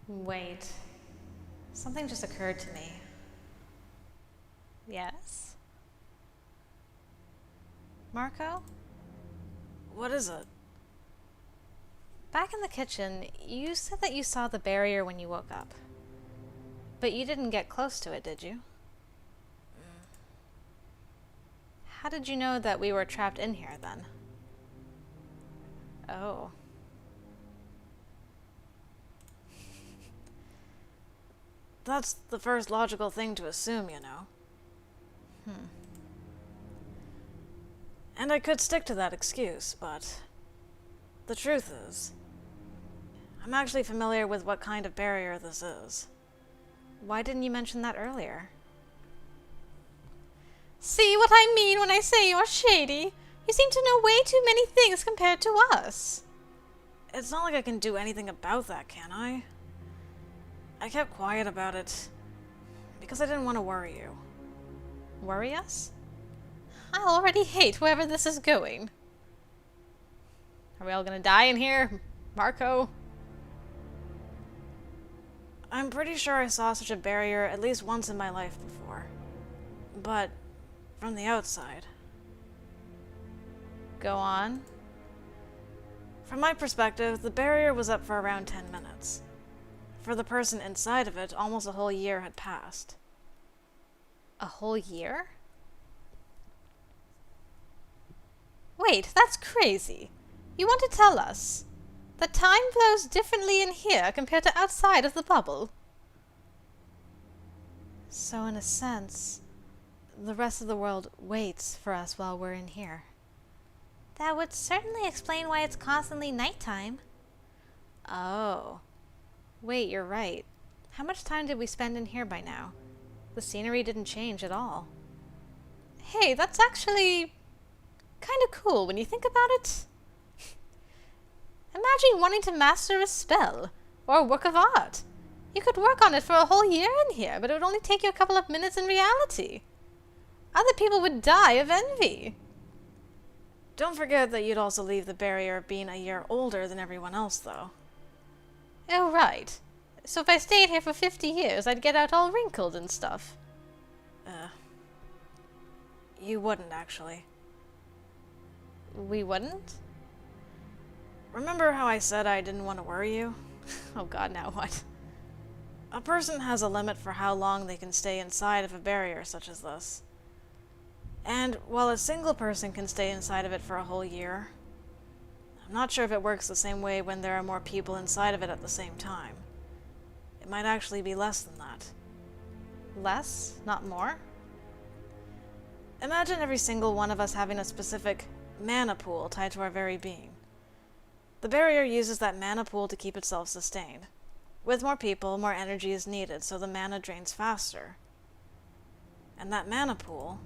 Wait. Something just occurred to me. Yes? Mariko? What is it? Back in the kitchen, you said that you saw the barrier when you woke up. But you didn't get close to it, did you? How did you know that we were trapped in here, then? Oh. That's the first logical thing to assume, you know. And I could stick to that excuse, but the truth is, I'm actually familiar with what kind of barrier this is. Why didn't you mention that earlier? See what I mean when I say you're shady? You seem to know way too many things compared to us. It's not like I can do anything about that, can I? I kept quiet about it because I didn't want to worry you. Worry us? I already hate wherever this is going. Are we all gonna die in here, Mariko? I'm pretty sure I saw such a barrier at least once in my life before. But from the outside. Go on. From my perspective, the barrier was up for around 10 minutes. For the person inside of it, almost a whole year had passed. A whole year? Wait, that's crazy. You want to tell us that time flows differently in here compared to outside of the bubble? So in a sense, the rest of the world waits for us while we're in here. That would certainly explain why it's constantly nighttime. Oh. Wait, you're right. How much time did we spend in here by now? The scenery didn't change at all. Hey, that's actually kind of cool when you think about it. Imagine wanting to master a spell or a work of art. You could work on it for a whole year in here, but it would only take you a couple of minutes in reality. Other people would die of envy. Don't forget that you'd also leave the barrier being a year older than everyone else, though. Oh, right. So if I stayed here for 50 years, I'd get out all wrinkled and stuff. You wouldn't, actually. We wouldn't? Remember how I said I didn't want to worry you? Oh god, now what? A person has a limit for how long they can stay inside of a barrier such as this. And while a single person can stay inside of it for a whole year, I'm not sure if it works the same way when there are more people inside of it at the same time. It might actually be less than that. Less? Not more? Imagine every single one of us having a specific mana pool tied to our very being. The barrier uses that mana pool to keep itself sustained. With more people, more energy is needed, so the mana drains faster. And that mana pool,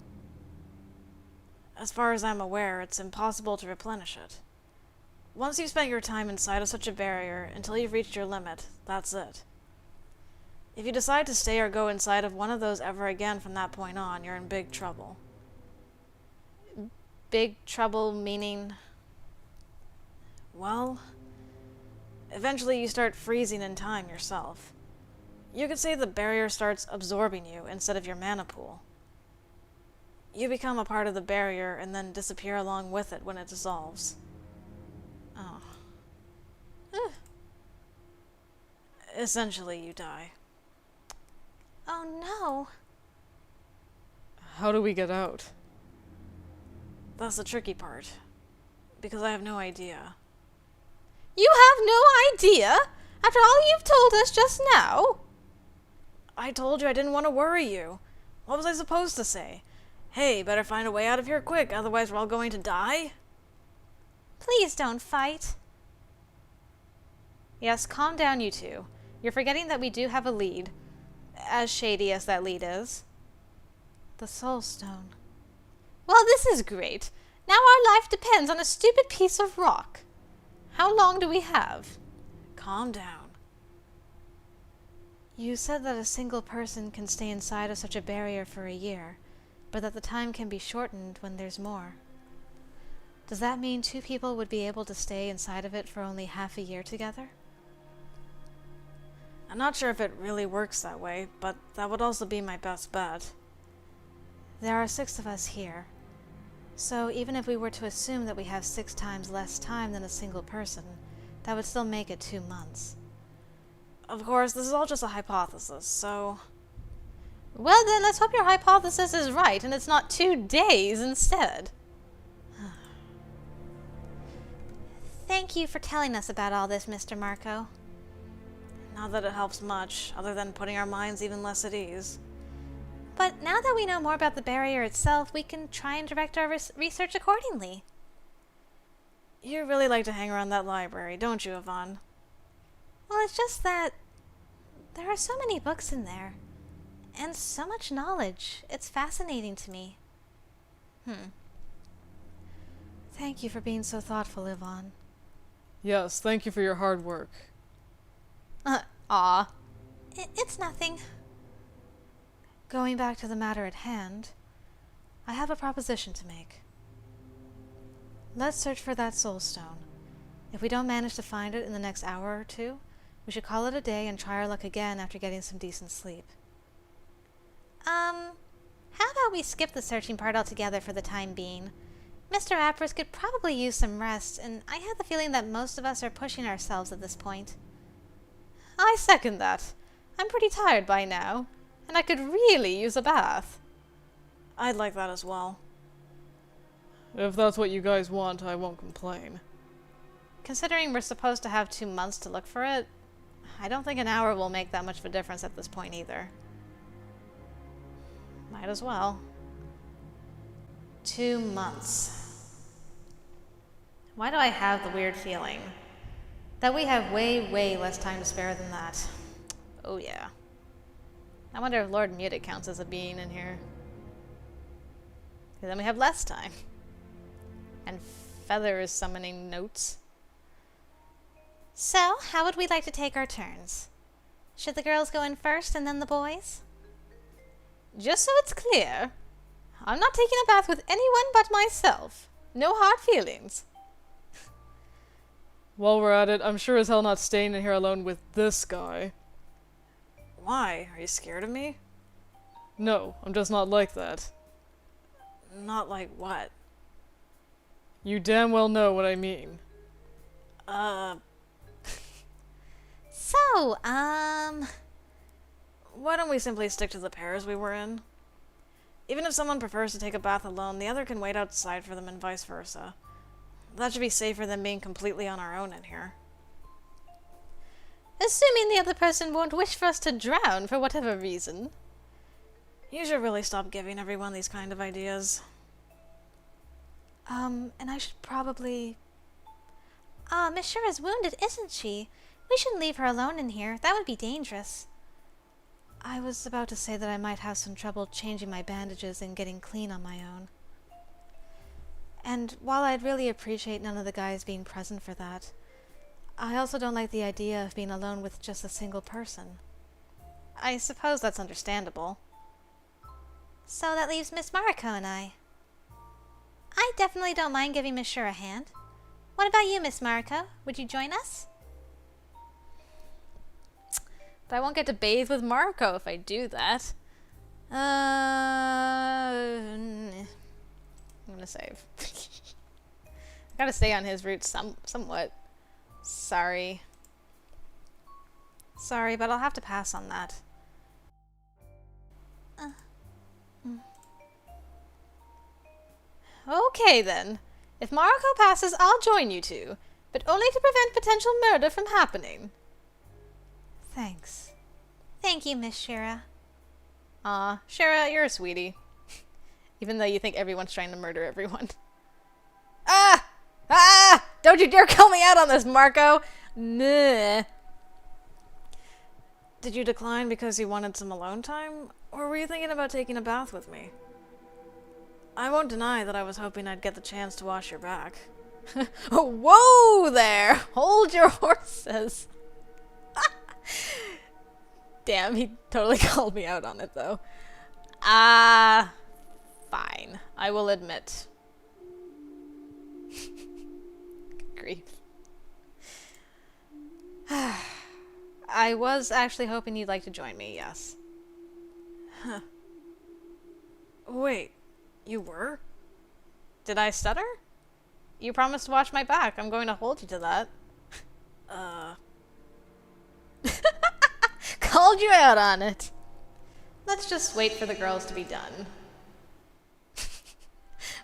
as far as I'm aware, it's impossible to replenish it. Once you've spent your time inside of such a barrier, until you've reached your limit, that's it. If you decide to stay or go inside of one of those ever again from that point on, you're in big trouble. Big trouble meaning? Well, eventually you start freezing in time yourself. You could say the barrier starts absorbing you instead of your mana pool. You become a part of the barrier and then disappear along with it when it dissolves. Oh. Essentially, you die. Oh no. How do we get out? That's the tricky part. Because I have no idea. You have no idea? After all you've told us just now? I told you I didn't want to worry you. What was I supposed to say? Hey, better find a way out of here quick, otherwise we're all going to die? Please don't fight. Yes, calm down, you two. You're forgetting that we do have a lead. As shady as that lead is. The Soul Stone. Well, this is great. Now our life depends on a stupid piece of rock. How long do we have? Calm down. You said that a single person can stay inside of such a barrier for a year, but that the time can be shortened when there's more. Does that mean two people would be able to stay inside of it for only half a year together? I'm not sure if it really works that way, but that would also be my best bet. There are 6 of us here. So even if we were to assume that we have 6 times less time than a single person, that would still make it 2 months. Of course, this is all just a hypothesis, so... Well then, let's hope your hypothesis is right and it's not 2 days instead. Thank you for telling us about all this, Mr. Mariko. Not that it helps much, other than putting our minds even less at ease. But now that we know more about the barrier itself, we can try and direct our research accordingly. You really like to hang around that library, don't you, Yvonne? Well, it's just that there are so many books in there, and so much knowledge. It's fascinating to me. Thank you for being so thoughtful, Yvonne. Yes, thank you for your hard work. It's nothing. Going back to the matter at hand, I have a proposition to make. Let's search for that soul stone. If we don't manage to find it in the next hour or 2, we should call it a day and try our luck again after getting some decent sleep. How about we skip the searching part altogether for the time being? Mr. Apris could probably use some rest, and I have the feeling that most of us are pushing ourselves at this point. I second that. I'm pretty tired by now, and I could really use a bath. I'd like that as well. If that's what you guys want, I won't complain. Considering we're supposed to have 2 months to look for it, I don't think an hour will make that much of a difference at this point either. Might as well. 2 months. Why do I have the weird feeling that we have way, way less time to spare than that? Oh yeah. I wonder if Lord Mutic counts as a being in here. Because then we have less time. And Feather is summoning notes. So, how would we like to take our turns? Should the girls go in first and then the boys? Just so it's clear, I'm not taking a bath with anyone but myself. No hard feelings. While we're at it, I'm sure as hell not staying in here alone with this guy. Why? Are you scared of me? No, I'm just not like that. Not like what? You damn well know what I mean. So, why don't we simply stick to the pairs we were in? Even if someone prefers to take a bath alone, the other can wait outside for them and vice versa. That should be safer than being completely on our own in here. assuming the other person won't wish for us to drown for whatever reason. You should really stop giving everyone these kind of ideas. And I should probably... Miss Shura's wounded, isn't she? We shouldn't leave her alone in here. That would be dangerous. I was about to say that I might have some trouble changing my bandages and getting clean on my own. And while I'd really appreciate none of the guys being present for that, I also don't like the idea of being alone with just a single person. I suppose that's understandable. So that leaves Miss Mariko and I. I definitely don't mind giving Miss Shura a hand. What about you, Miss Mariko? Would you join us? But I won't get to bathe with Mariko if I do that. I'm gonna save. I gotta stay on his route somewhat. Sorry. Sorry, but I'll have to pass on that. Okay then. If Mariko passes, I'll join you two, but only to prevent potential murder from happening. Thanks. Thank you, Miss Shura. Aw, Shura, you're a sweetie. Even though you think everyone's trying to murder everyone. Ah! Ah! Don't you dare call me out on this, Mariko! Nah. Did you decline because you wanted some alone time? Or were you thinking about taking a bath with me? I won't deny that I was hoping I'd get the chance to wash your back. Whoa there! Hold your horses! Damn, he totally called me out on it, though. Fine. I will admit. Grief. I was actually hoping you'd like to join me, yes. Huh. Wait, you were? Did I stutter? You promised to watch my back. I'm going to hold you to that. Called you out on it. Let's just wait for the girls to be done.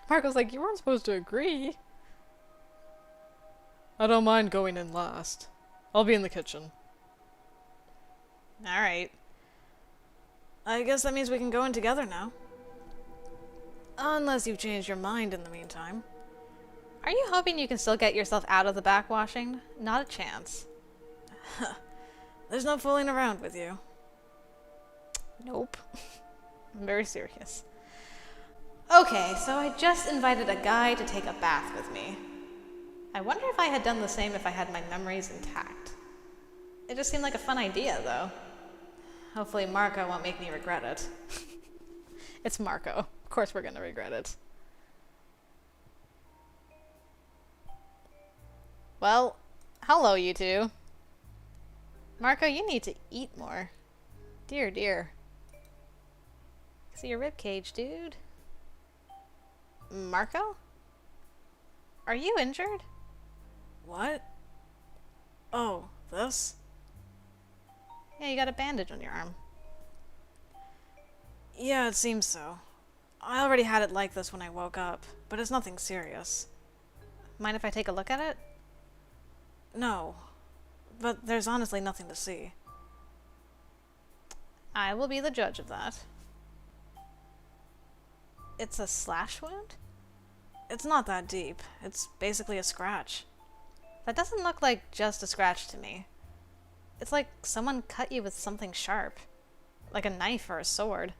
Mariko's like, you weren't supposed to agree. I don't mind going in last. I'll be in the kitchen. Alright. I guess that means we can go in together now. Unless you've changed your mind in the meantime. Are you hoping you can still get yourself out of the backwashing? Not a chance. There's no fooling around with you. Nope. I'm very serious. Okay, so I just invited a guy to take a bath with me. I wonder if I had done the same if I had my memories intact. It just seemed like a fun idea, though. Hopefully Mariko won't make me regret it. It's Mariko. Of course we're gonna regret it. Well, hello you two. Mariko, you need to eat more. Dear, dear. See your ribcage, dude. Mariko? Are you injured? What? Oh, this? Yeah, you got a bandage on your arm. Yeah, it seems so. I already had it like this when I woke up, but it's nothing serious. Mind if I take a look at it? No, but there's honestly nothing to see. I will be the judge of that. It's a slash wound? It's not that deep. It's basically a scratch. That doesn't look like just a scratch to me. It's like someone cut you with something sharp. Like a knife or a sword.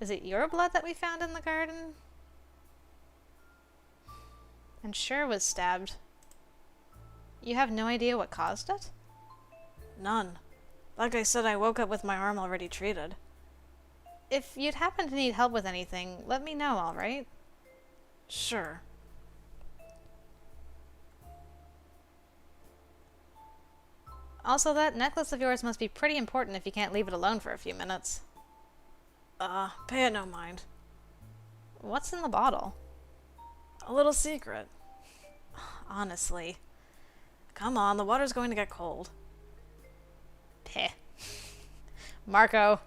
Is it your blood that we found in the garden? And Cher was stabbed. You have no idea what caused it? None. Like I said, I woke up with my arm already treated. If you'd happen to need help with anything, let me know, alright? Sure. Also, that necklace of yours must be pretty important if you can't leave it alone for a few minutes. Pay it no mind. What's in the bottle? A little secret. Honestly. Come on, the water's going to get cold. Peh. Mariko.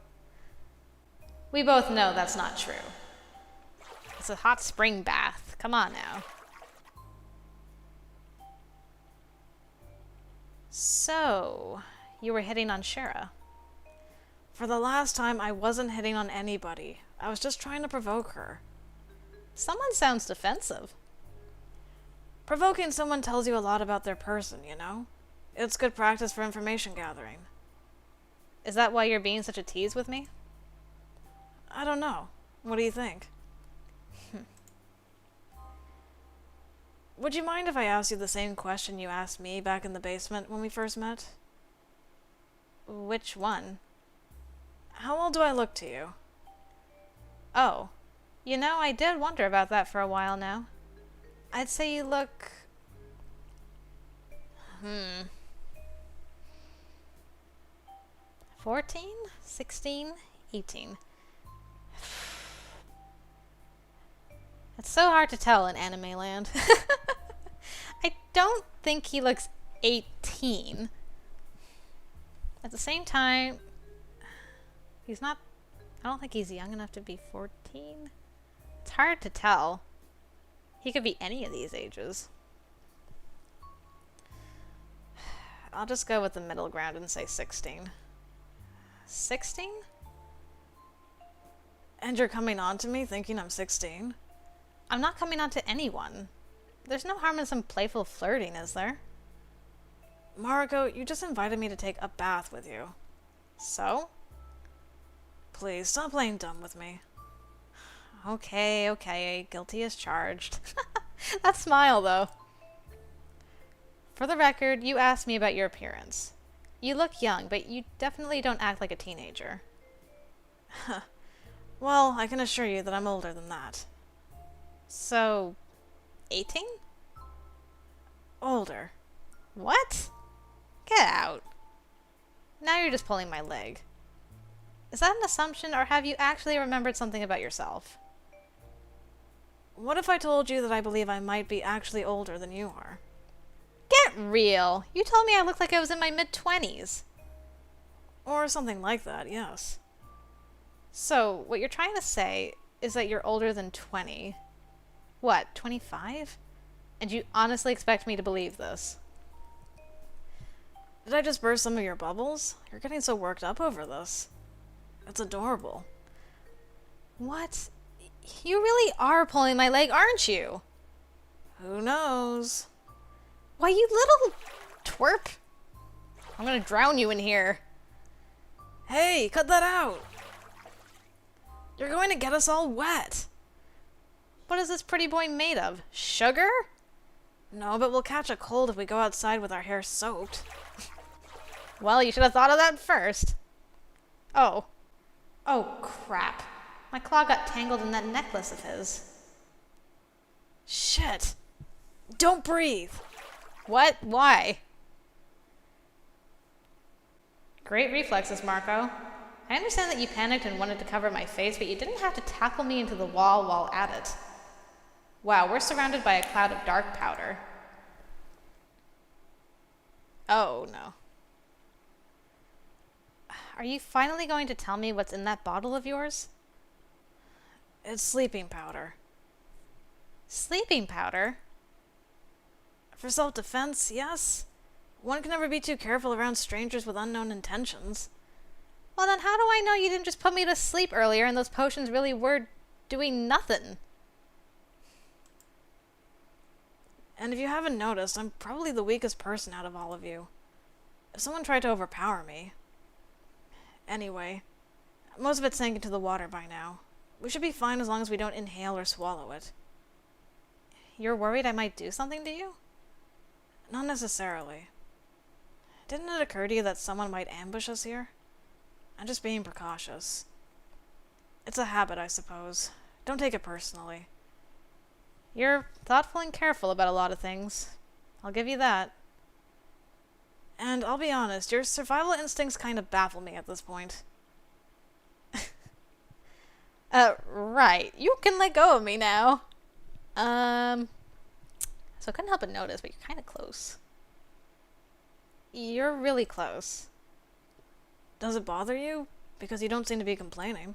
We both know that's not true. It's a hot spring bath. Come on now. So, you were hitting on Shara. For the last time, I wasn't hitting on anybody. I was just trying to provoke her. Someone sounds defensive. Provoking someone tells you a lot about their person, you know? It's good practice for information gathering. Is that why you're being such a tease with me? I don't know. What do you think? Would you mind if I asked you the same question you asked me back in the basement when we first met? Which one? How old do I look to you? Oh, you know, I did wonder about that for a while now. I'd say you look... 14? 16? 18. It's so hard to tell in anime land. I don't think he looks 18. At the same time, he's not... I don't think he's young enough to be 14. It's hard to tell. He could be any of these ages. I'll just go with the middle ground and say 16. 16? And you're coming on to me thinking I'm 16? I'm not coming on to anyone. There's no harm in some playful flirting, is there? Mariko, you just invited me to take a bath with you. So? Please, stop playing dumb with me. Okay. Guilty as charged. That smile, though. For the record, you asked me about your appearance. You look young, but you definitely don't act like a teenager. Well, I can assure you that I'm older than that. So, 18? Older. What? now you're just pulling my leg. Is that an assumption, or have you actually remembered something about yourself? What if I told you that I believe I might be actually older than you are? Get real. You told me I looked like I was in my mid-20s. Or something like that, yes. So, what you're trying to say is that you're older than 20. What, 25? And you honestly expect me to believe this? Did I just burst some of your bubbles? You're getting so worked up over this. It's adorable. What? You really are pulling my leg, aren't you? Who knows? Why, you little twerp. I'm gonna drown you in here. Hey, cut that out! You're going to get us all wet! What is this pretty boy made of? Sugar? No, but we'll catch a cold if we go outside with our hair soaked. Well, you should have thought of that first. Oh. Oh, crap. My claw got tangled in that necklace of his. Shit! Don't breathe! What? Why? Great reflexes, Mariko. I understand that you panicked and wanted to cover my face, but you didn't have to tackle me into the wall while at it. Wow, we're surrounded by a cloud of dark powder. Oh, no. Are you finally going to tell me what's in that bottle of yours? It's sleeping powder. Sleeping powder? For self-defense, yes. One can never be too careful around strangers with unknown intentions. Well, then how do I know you didn't just put me to sleep earlier and those potions really were doing nothing? And if you haven't noticed, I'm probably the weakest person out of all of you. If someone tried to overpower me... Anyway, most of it sank into the water by now. We should be fine as long as we don't inhale or swallow it. You're worried I might do something to you? Not necessarily. Didn't it occur to you that someone might ambush us here? I'm just being precautious. It's a habit, I suppose. Don't take it personally. You're thoughtful and careful about a lot of things. I'll give you that. And I'll be honest, your survival instincts kind of baffle me at this point. Right. You can let go of me now. So I couldn't help but notice, but you're kind of close. You're really close. Does it bother you? Because you don't seem to be complaining.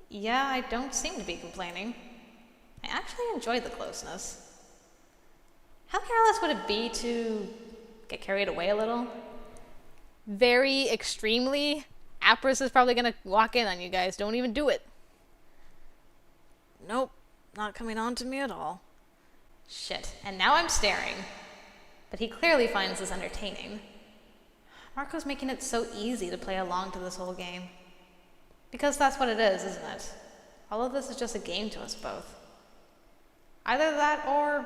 Yeah, I don't seem to be complaining. I actually enjoy the closeness. How careless would it be to get carried away a little? Very extremely. Apris is probably gonna walk in on you guys. Don't even do it. Nope, not coming on to me at all. Shit, and now I'm staring. But he clearly finds this entertaining. Mariko's making it so easy to play along to this whole game. Because that's what it is, isn't it? All of this is just a game to us both. Either that or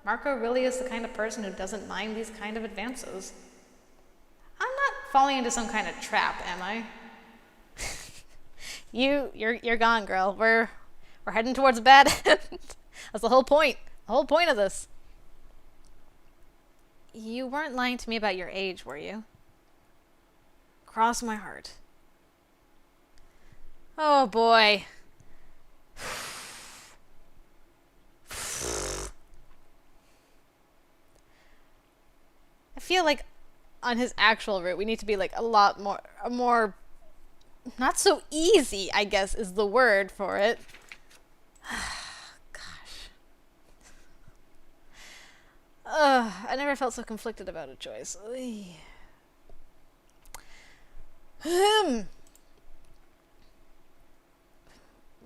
Mariko really is the kind of person who doesn't mind these kind of advances. I'm not falling into some kind of trap, am I? You're gone, girl. We're heading towards a bad end. That's the whole point. The whole point of this. You weren't lying to me about your age, were you? Cross my heart. Oh boy. I feel like on his actual route we need to be like a more not so easy, I guess is the word for it. Gosh. I never felt so conflicted about a choice.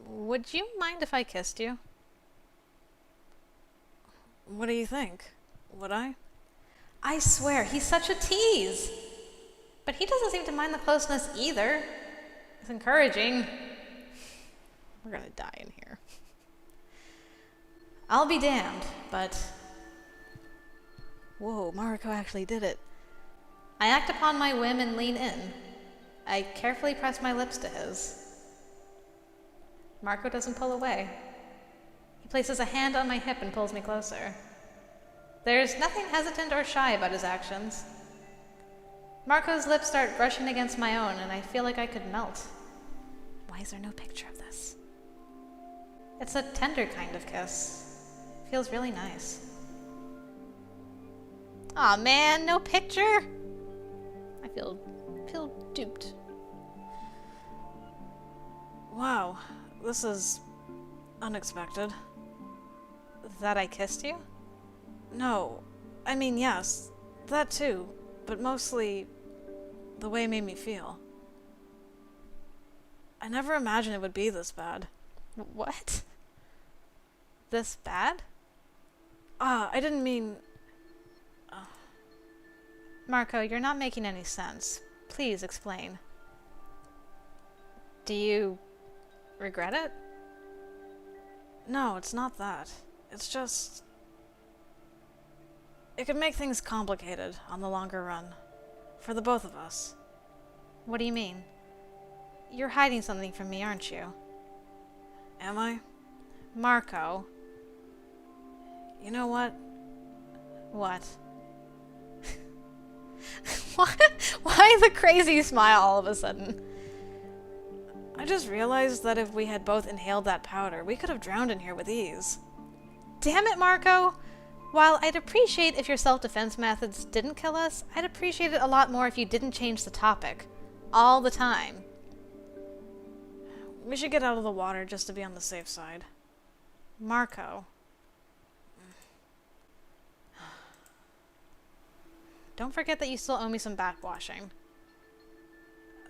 Would you mind if I kissed you? What do you think? Would I? I swear, he's such a tease. But he doesn't seem to mind the closeness either. It's encouraging. We're gonna die in here. I'll be damned, but... Whoa, Mariko actually did it. I act upon my whim and lean in. I carefully press my lips to his. Mariko doesn't pull away. He places a hand on my hip and pulls me closer. There's nothing hesitant or shy about his actions. Mariko's lips start brushing against my own, and I feel like I could melt. Why is there no picture of this? It's a tender kind of kiss. Feels really nice. Aw man, no picture? I feel duped. Wow, this is unexpected. That I kissed you? No, I mean, yes, that too, but mostly the way it made me feel. I never imagined it would be this bad. What? This bad? I didn't mean... Mariko, you're not making any sense. Please explain. Do you regret it? No, it's not that. It's just... It could make things complicated on the longer run. For the both of us. What do you mean? You're hiding something from me, aren't you? Am I? Mariko. You know what? What? Why the crazy smile all of a sudden? I just realized that if we had both inhaled that powder, we could have drowned in here with ease. Damn it, Mariko! While I'd appreciate if your self-defense methods didn't kill us, I'd appreciate it a lot more if you didn't change the topic. All the time. We should get out of the water just to be on the safe side. Mariko. Don't forget that you still owe me some backwashing.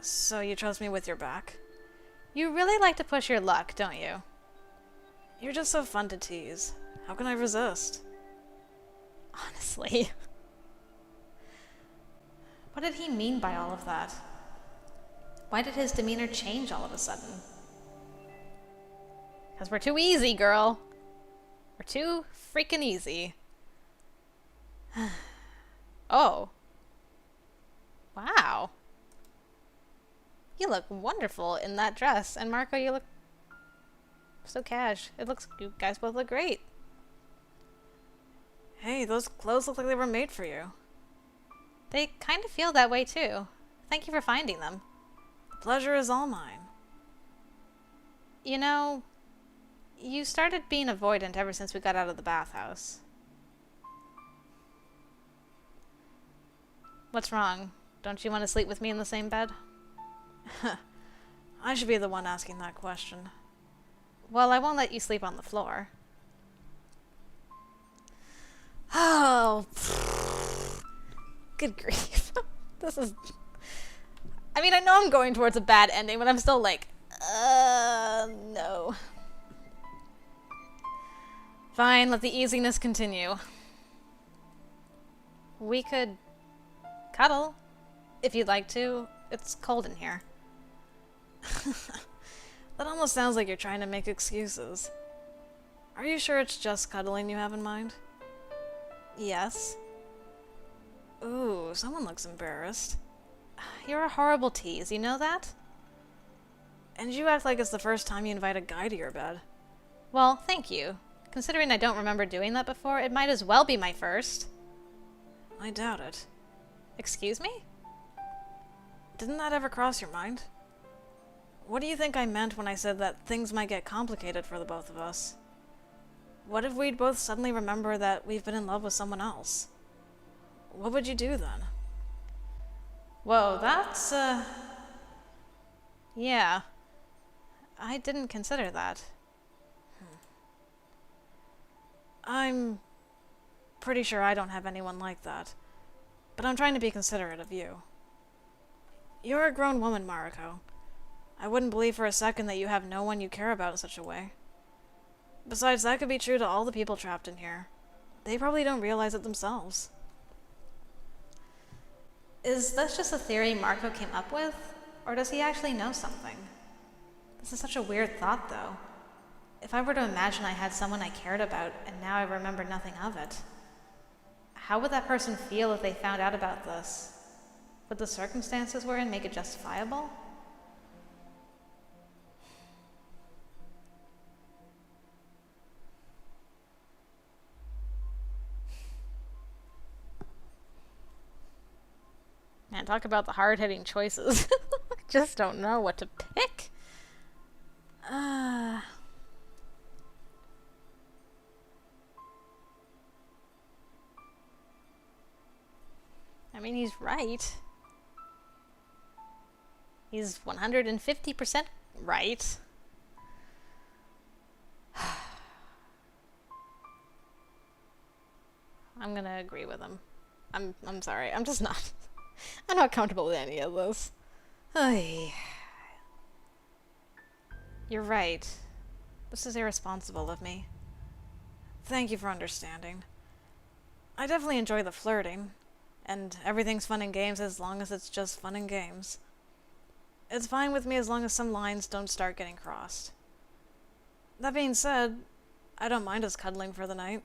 So you trust me with your back? You really like to push your luck, don't you? You're just so fun to tease. How can I resist? Honestly. What did he mean by all of that? Why did his demeanor change all of a sudden? Because we're too easy, girl. We're too freaking easy. Oh. Wow. You look wonderful in that dress. And Mariko, you look so cash. You guys both look great. Hey, those clothes look like they were made for you. They kind of feel that way too. Thank you for finding them. The pleasure is all mine. You know, you started being avoidant ever since we got out of the bathhouse. What's wrong? Don't you want to sleep with me in the same bed? I should be the one asking that question. Well, I won't let you sleep on the floor. Oh. Good grief. This is... I mean, I know I'm going towards a bad ending, but I'm still like, no. Fine, let the easiness continue. We could cuddle, if you'd like to. It's cold in here. That almost sounds like you're trying to make excuses. Are you sure it's just cuddling you have in mind? Yes. Ooh, someone looks embarrassed. You're a horrible tease, you know that? And you act like it's the first time you invite a guy to your bed. Well, thank you. Considering I don't remember doing that before, it might as well be my first. I doubt it. Excuse me? Didn't that ever cross your mind? What do you think I meant when I said that things might get complicated for the both of us? What if we'd both suddenly remember that we've been in love with someone else? What would you do then? Whoa, that's, yeah. I didn't consider that. I'm pretty sure I don't have anyone like that, but I'm trying to be considerate of you. You're a grown woman, Mariko. I wouldn't believe for a second that you have no one you care about in such a way. Besides, that could be true to all the people trapped in here. They probably don't realize it themselves. Is this just a theory Mariko came up with? Or does he actually know something? This is such a weird thought, though. If I were to imagine I had someone I cared about, and now I remember nothing of it, how would that person feel if they found out about this? Would the circumstances we're in make it justifiable? Man, talk about the hard-hitting choices. I just don't know what to pick. I mean, he's right. He's 150% right. I'm gonna agree with him. I'm sorry. I'm just not. I'm not comfortable with any of this. Ay. You're right. This is irresponsible of me. Thank you for understanding. I definitely enjoy the flirting, and everything's fun and games as long as it's just fun and games. It's fine with me as long as some lines don't start getting crossed. That being said, I don't mind us cuddling for the night.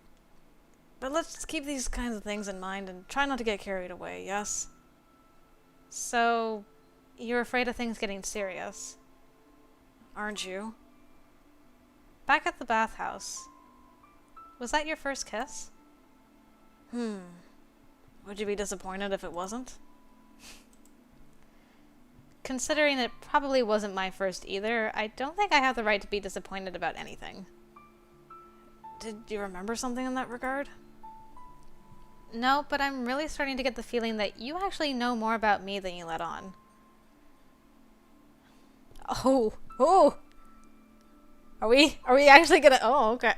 But let's keep these kinds of things in mind and try not to get carried away, yes? So, you're afraid of things getting serious? Aren't you? Back at the bathhouse, was that your first kiss? Would you be disappointed if it wasn't? Considering it probably wasn't my first either, I don't think I have the right to be disappointed about anything. Did you remember something in that regard? No, but I'm really starting to get the feeling that you actually know more about me than you let on. Oh! Are we actually gonna... Oh, okay.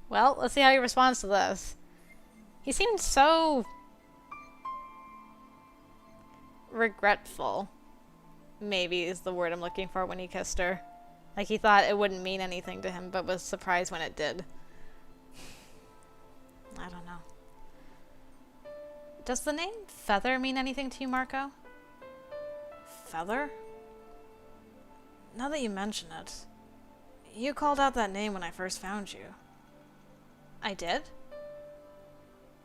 Well, let's see how he responds to this. He seemed so... regretful. Maybe is the word I'm looking for when he kissed her. Like he thought it wouldn't mean anything to him, but was surprised when it did. I don't know. Does the name Feather mean anything to you, Mariko? Feather? Now that you mention it, you called out that name when I first found you. I did?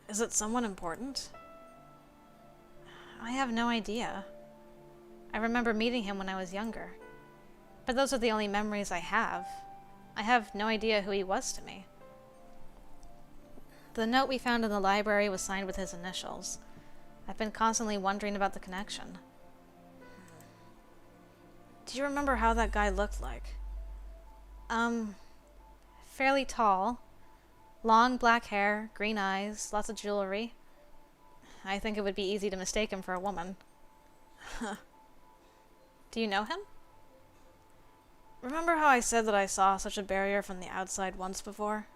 Is it someone important? I have no idea. I remember meeting him when I was younger. But those are the only memories I have. I have no idea who he was to me. The note we found in the library was signed with his initials. I've been constantly wondering about the connection. Do you remember how that guy looked like? Fairly tall. Long black hair, green eyes, lots of jewelry. I think it would be easy to mistake him for a woman. Do you know him? Remember how I said that I saw such a barrier from the outside once before?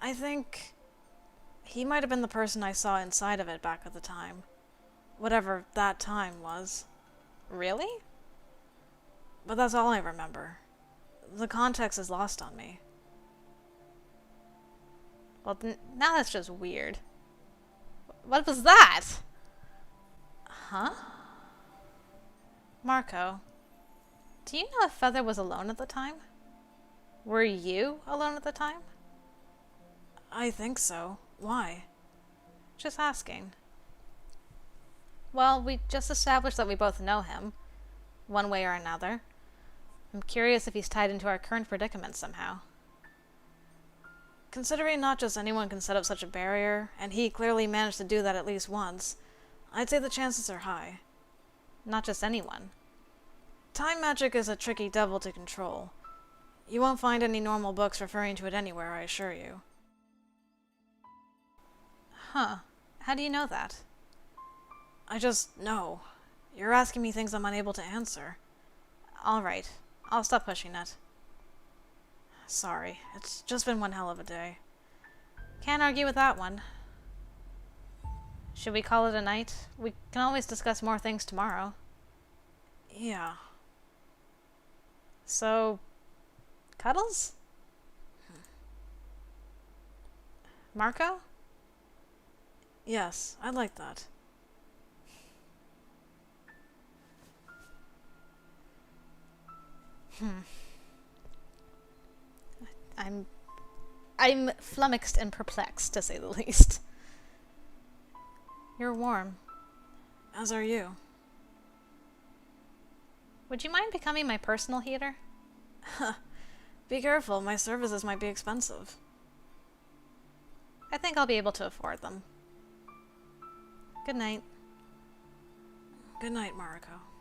I think he might have been the person I saw inside of it back at the time. Whatever that time was. Really? But that's all I remember. The context is lost on me. Well, now that's just weird. What was that? Huh? Mariko, do you know if Feather was alone at the time? Were you alone at the time? I think so. Why? Just asking. Well, we just established that we both know him, one way or another. I'm curious if he's tied into our current predicament somehow. Considering not just anyone can set up such a barrier, and he clearly managed to do that at least once, I'd say the chances are high. Not just anyone. Time magic is a tricky devil to control. You won't find any normal books referring to it anywhere, I assure you. Huh. How do you know that? I just know. You're asking me things I'm unable to answer. All right. I'll stop pushing it. Sorry, it's just been one hell of a day. Can't argue with that one. Should we call it a night? We can always discuss more things tomorrow. Yeah. So, cuddles? Mariko? Yes, I'd like that. I'm flummoxed and perplexed, to say the least. You're warm. As are you. Would you mind becoming my personal heater? Be careful, my services might be expensive. I think I'll be able to afford them. Good night. Good night, Mariko.